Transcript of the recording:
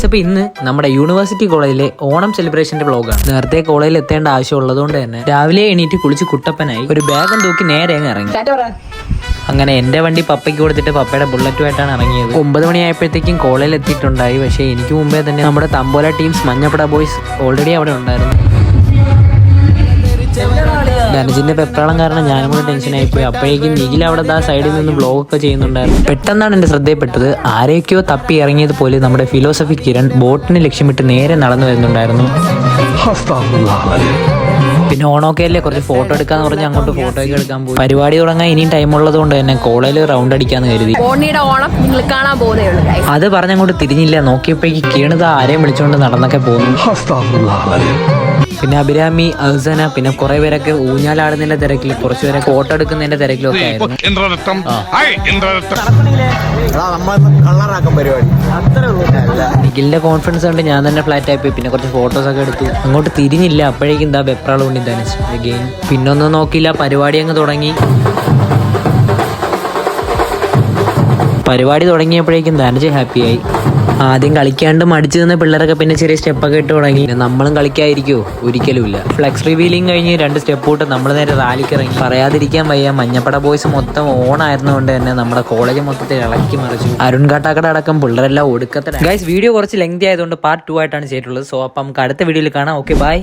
അപ്പോൾ ഇന്ന് നമ്മുടെ യൂണിവേഴ്സിറ്റി കോളേജിലെ ഓണം സെലിബ്രേഷന്റെ വ്ളോഗാണ്. നേരത്തെ കോളേജിൽ എത്തേണ്ട ആവശ്യം ഉള്ളതുകൊണ്ട് തന്നെ രാവിലെ എണീറ്റ് കുളിച്ച് കുട്ടപ്പനായി ഒരു ബാഗും തൂക്കി നേരെ അങ്ങ് ഇറങ്ങി. അങ്ങനെ എൻ്റെ വണ്ടി പപ്പയ്ക്ക് കൊടുത്തിട്ട് പപ്പയുടെ ബുള്ളറ്റുമായിട്ടാണ് ഇറങ്ങിയത്. 9 മണിയായപ്പോഴത്തേക്കും കോളേജിൽ എത്തിയിട്ടുണ്ടായി. പക്ഷേ എനിക്ക് മുമ്പേ തന്നെ നമ്മുടെ തമ്പോല ടീംസ് മഞ്ഞപ്പട ബോയ്സ് ഓൾറെഡി അവിടെ ഉണ്ടായിരുന്നു. ധനജിന്റെ പെപ്രാളം കാരണം ഞാനും കൂടെ ടെൻഷനായി പോയി. അപ്പോഴേക്കും നിഖിൽ അവിടെ സൈഡിൽ നിന്ന് വ്ളോഗൊക്കെ ചെയ്യുന്നുണ്ടായിരുന്നു. പെട്ടെന്നാണ് എൻ്റെ ശ്രദ്ധയിൽപ്പെട്ടത്. ആരെയൊക്കെയോ തപ്പി ഇറങ്ങിയത് പോലെ നമ്മുടെ ഫിലോസഫി കിരൺ ബോട്ടിനെ ലക്ഷ്യമിട്ട് നേരെ നടന്നു വരുന്നുണ്ടായിരുന്നു. പിന്നെ ഓണോക്കെയല്ലേ, കുറച്ച് ഫോട്ടോ എടുക്കാന്ന് പറഞ്ഞ് അങ്ങോട്ട് ഫോട്ടോ ഒക്കെ എടുക്കാൻ പോയി. പരിപാടി തുടങ്ങാൻ ഇനിയും ടൈം ഉള്ളത് കൊണ്ട് തന്നെ കോളേജിൽ റൗണ്ട് അടിക്കാന്ന് കരുതി. അത് പറഞ്ഞങ്ങോട്ട് തിരിഞ്ഞില്ല. നോക്കിയപ്പോഴേക്ക് കീണത് ആരെയും വിളിച്ചുകൊണ്ട് നടന്നൊക്കെ പോകുന്നു. പിന്നെ അഭിരാമി, അഹ്സന, പിന്നെ കുറെ പേരൊക്കെ ഊഞ്ഞാലാടുന്നതിന്റെ തിരക്കിൽ, കുറച്ചുപേരെ ഫോട്ടോ എടുക്കുന്നതിന്റെ തിരക്കിലൊക്കെ ആയിരുന്നു. നിഖിലിന്റെ കോൺഫിഡൻസ് കൊണ്ട് ഞാൻ തന്നെ ഫ്ലാറ്റ് ആയി പോയി. പിന്നെ കുറച്ച് ഫോട്ടോസ് ഒക്കെ എടുത്തു. അങ്ങോട്ട് തിരിഞ്ഞില്ല. അപ്പോഴേക്കും എന്താ വെപ്രാളം കൊണ്ട് ധനിച്ചു ഗെയിം. പിന്നൊന്നും നോക്കിയില്ല, പരിപാടി അങ്ങ് തുടങ്ങി. പരിപാടി തുടങ്ങിയപ്പോഴേക്കും ധനജ് ഹാപ്പിയായി. ആദ്യം കളിക്കാണ്ട് മടിച്ചു നിന്ന പിള്ളേരൊക്കെ പിന്നെ ചെറിയ സ്റ്റെപ്പൊക്കെ ഇട്ട് തുടങ്ങി. നമ്മളും കളിക്കാതിരിക്കുമോ? ഒരിക്കലുമില്ല. ഫ്ലെക്സ് റിവീലിംഗ് കഴിഞ്ഞ് 2 സ്റ്റെപ്പ് ഇട്ട് നമ്മൾ നേരെ റാലിക്ക് ഇറങ്ങി. പറയാതിരിക്കാൻ വയ്യ, മഞ്ഞപ്പട ബോയ്സ് മൊത്തം ഓണായിരുന്നുകൊണ്ട് തന്നെ നമ്മുടെ കോളേജ് മൊത്തത്തിൽ ഇളക്കി മറിച്ചു. അരുൺ കാട്ടാക്കട അടക്കം പിള്ളേരെല്ലാം ഒടുക്കത്തെ. ഗൈസ്, വീഡിയോ കുറച്ച് ലെങ്തി ആയതുകൊണ്ട് പാർട്ട് 2 ആയിട്ടാണ് ചെയ്തിട്ടുള്ളത്. സോ അപ്പം നമുക്ക് അടുത്ത വീഡിയോയിൽ കാണാം. Okay, by.